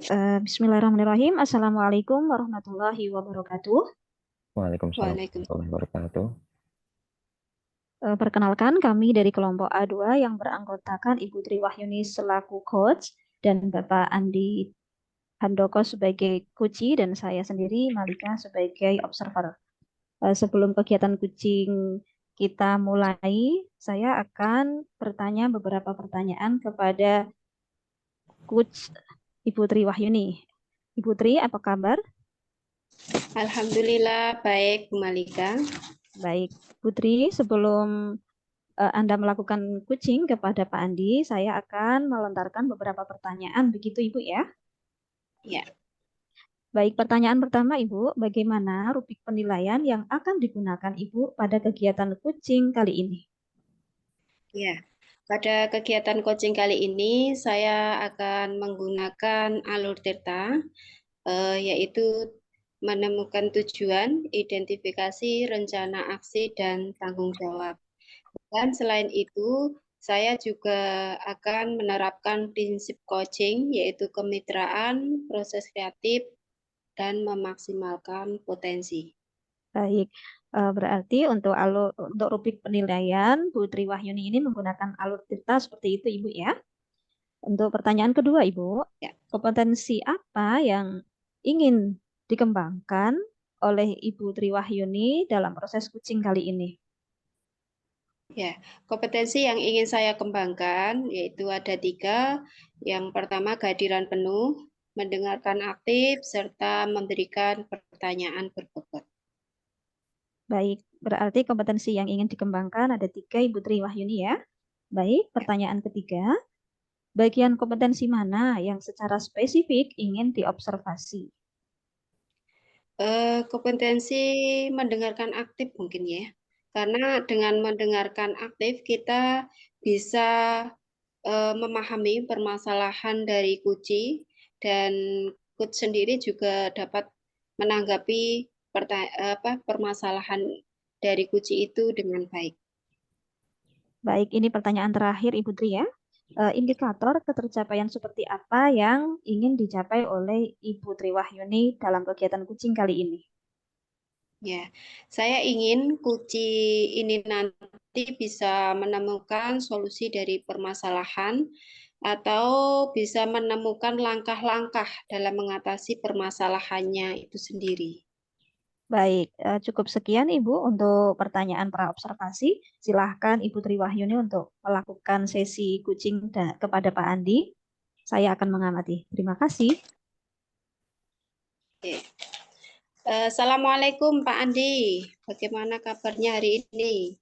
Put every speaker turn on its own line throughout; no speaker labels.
Bismillahirrahmanirrahim. Assalamualaikum warahmatullahi wabarakatuh.
Waalaikumsalam
Waalaikumsalam.
warahmatullahi wabarakatuh.
Perkenalkan, kami dari kelompok A2 yang beranggotakan Ibu Tri Wahyuni selaku coach dan Bapak Andi Handoko sebagai coachee dan saya sendiri Malika sebagai observer. Sebelum kegiatan coaching kita mulai, saya akan bertanya beberapa pertanyaan kepada coach Ibu Tri Wahyuni. Ibu Tri, apa kabar?
Alhamdulillah baik, Bu Malika.
Baik, Putri, sebelum Anda melakukan coaching kepada Pak Andi, saya akan melontarkan beberapa pertanyaan, begitu Ibu ya.
Ya,
Baik, pertanyaan pertama Ibu, bagaimana rubrik penilaian yang akan digunakan Ibu pada kegiatan coaching kali ini?
ya. Pada kegiatan coaching kali ini saya akan menggunakan alur Tirta, yaitu menemukan tujuan, identifikasi, rencana aksi, dan tanggung jawab. Dan selain itu, saya juga akan menerapkan prinsip coaching, yaitu kemitraan, proses kreatif, dan memaksimalkan potensi.
Baik, berarti untuk rubrik penilaian, Putri Wahyuni ini menggunakan alur cerita seperti itu Ibu ya. Untuk pertanyaan kedua Ibu,
Ya.
kompetensi apa yang ingin dikembangkan oleh Ibu Triwahyuni dalam proses coaching kali ini?
Ya, kompetensi yang ingin saya kembangkan yaitu ada 3. Yang pertama, kehadiran penuh, mendengarkan aktif, serta memberikan pertanyaan berbobot.
Baik, berarti kompetensi yang ingin dikembangkan ada 3 Ibu Triwahyuni ya. Baik, pertanyaan ketiga, bagian kompetensi mana yang secara spesifik ingin diobservasi?
Kompetensi mendengarkan aktif mungkin ya, karena dengan mendengarkan aktif kita bisa memahami permasalahan dari kunci dan coach sendiri juga dapat menanggapi permasalahan dari kunci itu dengan baik.
Baik, ini pertanyaan terakhir Ibu Tri ya. Indikator ketercapaian seperti apa yang ingin dicapai oleh Ibu Triwahyuni dalam kegiatan coaching kali ini?
Ya, saya ingin kunci ini nanti bisa menemukan solusi dari permasalahan atau bisa menemukan langkah-langkah dalam mengatasi permasalahannya itu sendiri.
Baik, cukup sekian Ibu untuk pertanyaan praobservasi. Silahkan Ibu Triwahyuni untuk melakukan sesi coaching kepada Pak Andi. Saya akan mengamati. Terima kasih.
Oke. Assalamualaikum Pak Andi, bagaimana kabarnya hari ini?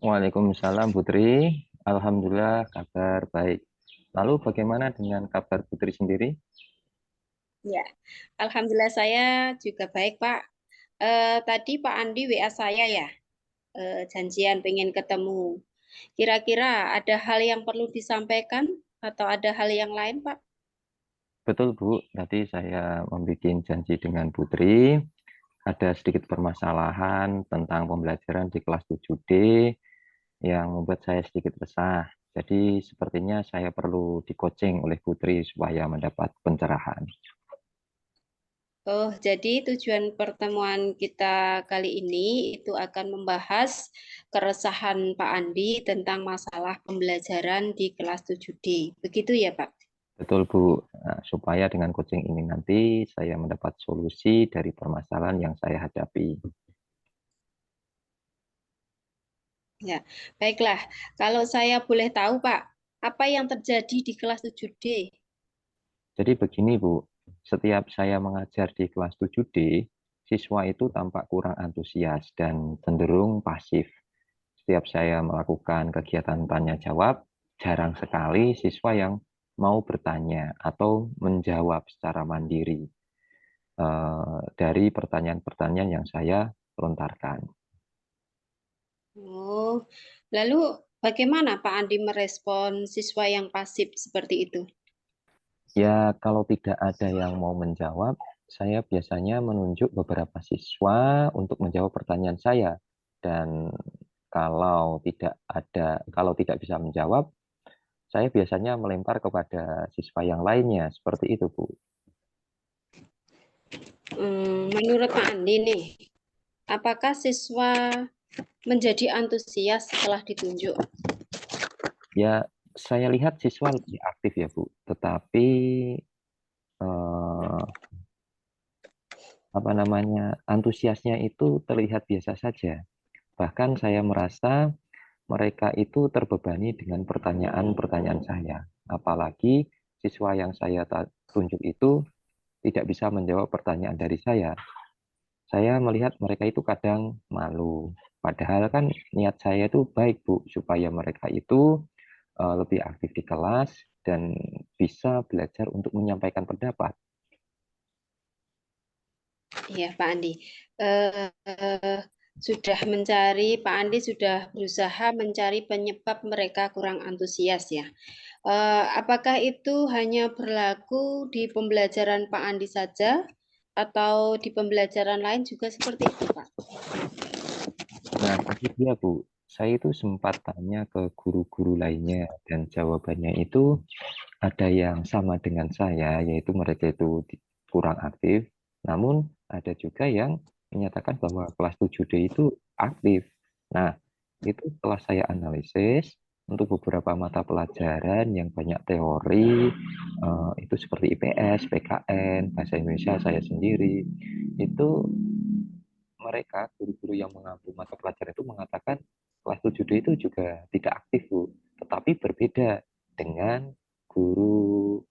Waalaikumsalam Putri. Alhamdulillah kabar baik. Lalu bagaimana dengan kabar Putri sendiri?
Ya, Alhamdulillah saya juga baik Pak. Tadi Pak Andi WA saya ya, janjian pengen ketemu. Kira-kira ada hal yang perlu disampaikan atau ada hal yang lain, Pak?
Betul Bu, tadi saya membuat janji dengan Putri. Ada sedikit permasalahan tentang pembelajaran di kelas 7D yang membuat saya sedikit resah. Jadi sepertinya saya perlu di-coaching oleh Putri supaya mendapat pencerahan.
Oh, jadi tujuan pertemuan kita kali ini itu akan membahas keresahan Pak Andi tentang masalah pembelajaran di kelas 7D. Begitu ya, Pak?
Betul Bu, nah, supaya dengan coaching ini nanti saya mendapat solusi dari permasalahan yang saya hadapi.
Ya, baiklah. Kalau saya boleh tahu, Pak, apa yang terjadi di kelas 7D?
Jadi begini Bu, setiap saya mengajar di kelas 7D, siswa itu tampak kurang antusias dan cenderung pasif. Setiap saya melakukan kegiatan tanya jawab, jarang sekali siswa yang mau bertanya atau menjawab secara mandiri dari pertanyaan-pertanyaan yang saya lontarkan.
Oh, lalu bagaimana Pak Andi merespon siswa yang pasif seperti itu?
Ya, kalau tidak ada yang mau menjawab, saya biasanya menunjuk beberapa siswa untuk menjawab pertanyaan saya. Dan kalau tidak bisa menjawab, saya biasanya melempar kepada siswa yang lainnya, seperti itu, Bu.
Menurut Pak Andi nih, apakah siswa menjadi antusias setelah ditunjuk?
Ya, saya lihat siswa lebih aktif ya, Bu. Tetapi apa namanya, antusiasnya itu terlihat biasa saja. Bahkan saya merasa mereka itu terbebani dengan pertanyaan-pertanyaan saya. Apalagi siswa yang saya tunjuk itu tidak bisa menjawab pertanyaan dari saya. Saya melihat mereka itu kadang malu. Padahal kan niat saya itu baik, Bu, supaya mereka itu lebih aktif di kelas dan bisa belajar untuk menyampaikan pendapat.
Iya, Pak Andi. Eh, Pak Andi sudah berusaha mencari penyebab mereka kurang antusias ya. Apakah itu hanya berlaku di pembelajaran Pak Andi saja atau di pembelajaran lain juga seperti itu, Pak?
Nah, itu dia, Bu. Saya itu sempat tanya ke guru-guru lainnya dan jawabannya itu ada yang sama dengan saya, yaitu mereka itu kurang aktif. Namun ada juga yang menyatakan bahwa kelas 7D itu aktif. Nah, itu setelah saya analisis untuk beberapa mata pelajaran yang banyak teori, itu seperti IPS, PKN, Bahasa Indonesia saya sendiri, itu mereka guru-guru yang mengampu mata pelajaran itu mengatakan kelas 7D itu juga tidak aktif, Bu. Tetapi berbeda dengan guru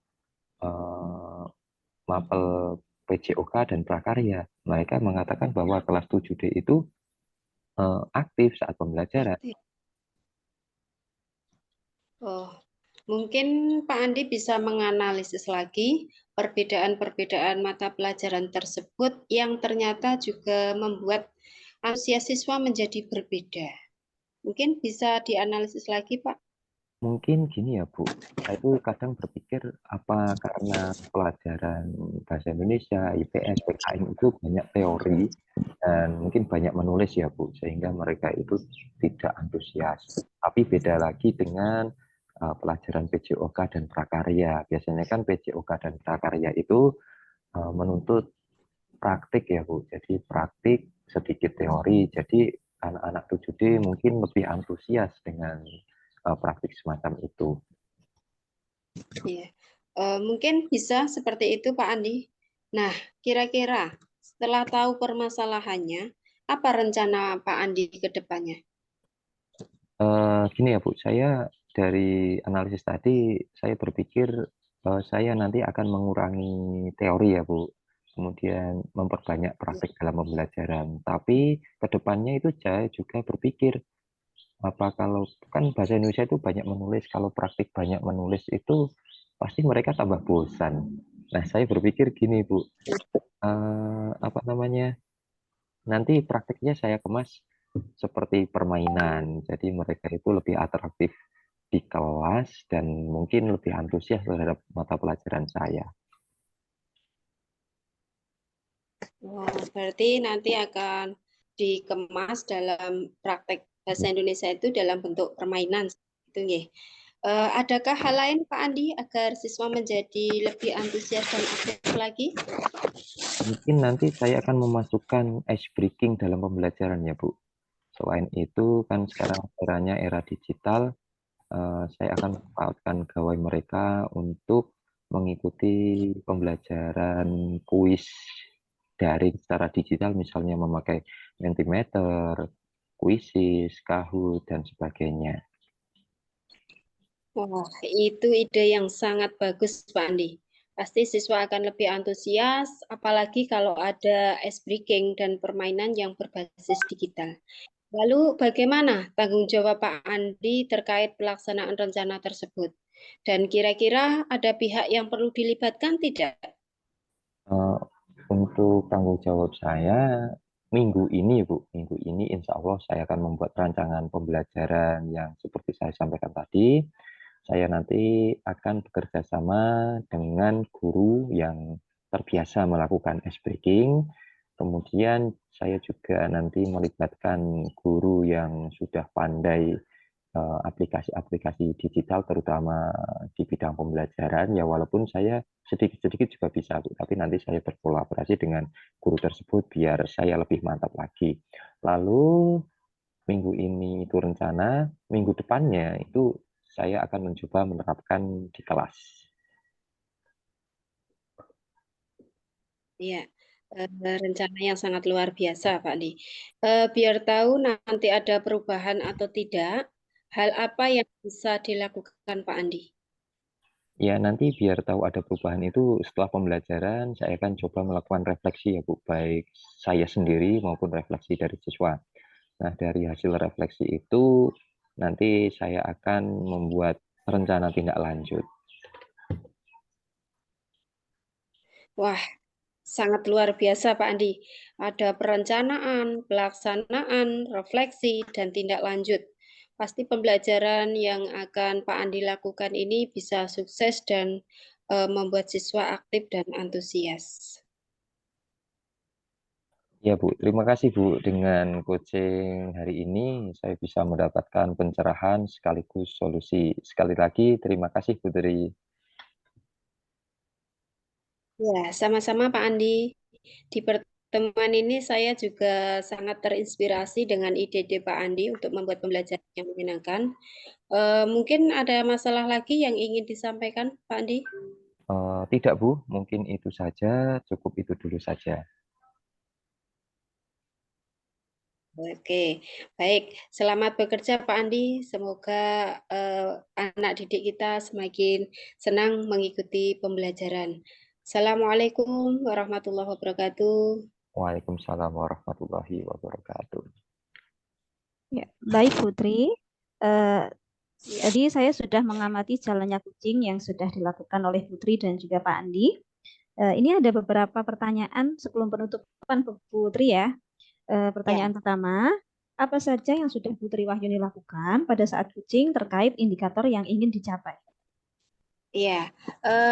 mapel PJOK dan prakarya. Mereka mengatakan bahwa kelas 7D itu aktif saat pembelajaran.
Aktif. Oh, mungkin Pak Andi bisa menganalisis lagi perbedaan-perbedaan mata pelajaran tersebut yang ternyata juga membuat antusias siswa menjadi berbeda. Mungkin bisa dianalisis lagi, Pak.
Mungkin gini ya, Bu. Saya itu kadang berpikir apa karena pelajaran bahasa Indonesia, IPS, PKN itu banyak teori dan mungkin banyak menulis ya, Bu, sehingga mereka itu tidak antusias. Tapi beda lagi dengan pelajaran PJOK dan prakarya. Biasanya kan PJOK dan prakarya itu menuntut praktik ya, Bu. Jadi praktik sedikit teori. Jadi anak-anak 7D mungkin lebih antusias dengan praktik semacam itu.
Iya. Mungkin bisa seperti itu, Pak Andi. Nah, kira-kira setelah tahu permasalahannya, apa rencana Pak Andi ke depannya?
Gini ya, Bu, saya dari analisis tadi, saya berpikir saya nanti akan mengurangi teori ya, Bu. Kemudian memperbanyak praktik dalam pembelajaran. Tapi ke depannya itu saya juga berpikir, apa kalau kan bahasa Indonesia itu banyak menulis, kalau praktik banyak menulis itu pasti mereka tambah bosan. Nah, saya berpikir gini, Bu, apa namanya, nanti praktiknya saya kemas seperti permainan. Jadi mereka itu lebih atraktif di kelas dan mungkin lebih antusias terhadap mata pelajaran saya.
Wah, berarti nanti akan dikemas dalam praktek bahasa Indonesia itu dalam bentuk permainan itu ya. Adakah hal lain Pak Andi agar siswa menjadi lebih antusias dan aktif lagi?
Mungkin nanti saya akan memasukkan ice breaking dalam pembelajaran ya, Bu. Selain itu kan sekarang eranya era digital, saya akan memanfaatkan gawai mereka untuk mengikuti pembelajaran kuis daring secara digital, misalnya memakai Mentimeter, Quizzes, Kahoot, dan sebagainya.
Wah, itu ide yang sangat bagus, Pak Andi. Pasti siswa akan lebih antusias, apalagi kalau ada ice breaking dan permainan yang berbasis digital. Lalu, bagaimana tanggung jawab Pak Andi terkait pelaksanaan rencana tersebut? Dan kira-kira ada pihak yang perlu dilibatkan tidak?
Eh, untuk tanggung jawab saya, minggu ini, Bu, minggu ini insya Allah saya akan membuat rancangan pembelajaran yang seperti saya sampaikan tadi. Saya nanti akan bekerja sama dengan guru yang terbiasa melakukan ice breaking. Kemudian saya juga nanti melibatkan guru yang sudah pandai aplikasi-aplikasi digital terutama di bidang pembelajaran ya, walaupun saya sedikit-sedikit juga bisa Bu, tapi nanti saya berkolaborasi dengan guru tersebut biar saya lebih mantap lagi. Lalu minggu ini itu rencana, minggu depannya itu saya akan mencoba menerapkan di kelas.
Ya, rencana yang sangat luar biasa, Pak Andi. Biar tahu nanti ada perubahan atau tidak, hal apa yang bisa dilakukan Pak Andi?
Ya, nanti biar tahu ada perubahan itu setelah pembelajaran, saya akan coba melakukan refleksi ya Bu, baik saya sendiri maupun refleksi dari siswa. Nah, dari hasil refleksi itu nanti saya akan membuat rencana tindak lanjut.
Wah, sangat luar biasa Pak Andi. Ada perencanaan, pelaksanaan, refleksi, dan tindak lanjut. Pasti pembelajaran yang akan Pak Andi lakukan ini bisa sukses dan membuat siswa aktif dan antusias.
Ya Bu, terima kasih Bu. Dengan coaching hari ini saya bisa mendapatkan pencerahan sekaligus solusi. Sekali lagi terima kasih Bu Tri.
Ya, sama-sama Pak Andi. Di pertemuan ini saya juga sangat terinspirasi dengan ide-ide Pak Andi untuk membuat pembelajaran yang menyenangkan. Mungkin ada masalah lagi yang ingin disampaikan, Pak Andi?
Tidak Bu, mungkin itu saja, cukup itu dulu saja.
Oke, baik. Selamat bekerja, Pak Andi. Semoga anak didik kita semakin senang mengikuti pembelajaran. Assalamualaikum warahmatullahi wabarakatuh.
Waalaikumsalam warahmatullahi wabarakatuh.
Ya, baik Putri. Jadi saya sudah mengamati jalannya kucing yang sudah dilakukan oleh Putri dan juga Pak Andi. Ini ada beberapa pertanyaan sebelum penutupan Putri ya. Pertanyaan pertama, apa saja yang sudah Putri Wahyuni lakukan pada saat kucing terkait indikator yang ingin dicapai?
Iya,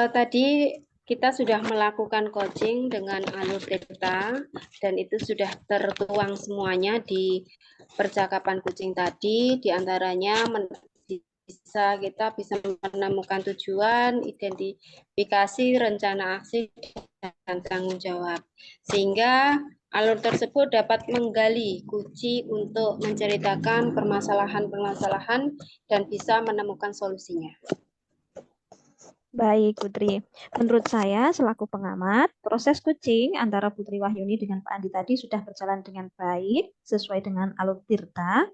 tadi kita sudah melakukan coaching dengan alur data dan itu sudah tertuang semuanya di percakapan kucing tadi, diantaranya kita bisa menemukan tujuan, identifikasi, rencana aksi, dan tanggung jawab. Sehingga alur tersebut dapat menggali kunci untuk menceritakan permasalahan-permasalahan dan bisa menemukan solusinya.
Baik, Putri. Menurut saya, selaku pengamat, proses kucing antara Putri Wahyuni dengan Pak Andi tadi sudah berjalan dengan baik, sesuai dengan alur tirta.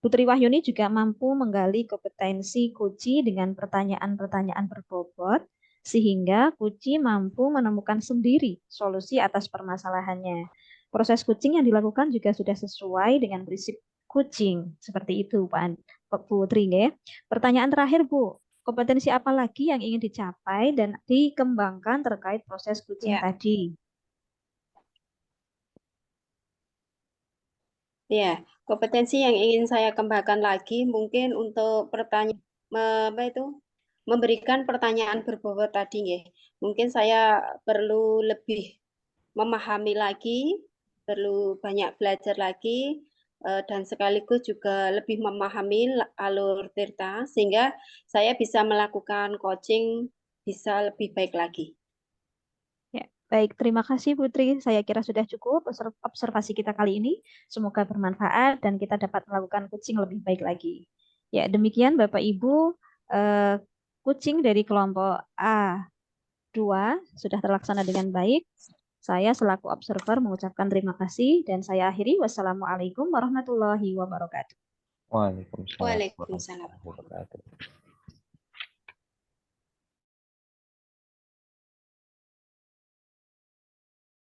Putri Wahyuni juga mampu menggali kompetensi Kuci dengan pertanyaan-pertanyaan berbobot, sehingga Kuci mampu menemukan sendiri solusi atas permasalahannya. Proses kucing yang dilakukan juga sudah sesuai dengan prinsip kucing. Seperti itu, Pak Putri. Ya. Pertanyaan terakhir, Bu. Kompetensi apa lagi yang ingin dicapai dan dikembangkan terkait proses kucing tadi?
Ya, kompetensi yang ingin saya kembangkan lagi mungkin untuk memberikan pertanyaan berbobot tadi ya. Mungkin saya perlu lebih memahami lagi, perlu banyak belajar lagi dan sekaligus juga lebih memahami alur tirta sehingga saya bisa melakukan coaching bisa lebih baik lagi.
Ya, baik, terima kasih Putri. Saya kira sudah cukup observasi kita kali ini. Semoga bermanfaat dan kita dapat melakukan kucing lebih baik lagi. Ya, demikian Bapak Ibu, kucing dari kelompok A2 sudah terlaksana dengan baik. Saya selaku observer mengucapkan terima kasih dan saya akhiri. Wassalamualaikum warahmatullahi wabarakatuh.
Waalaikumsalam
Waalaikumsalam.
warahmatullahi wabarakatuh.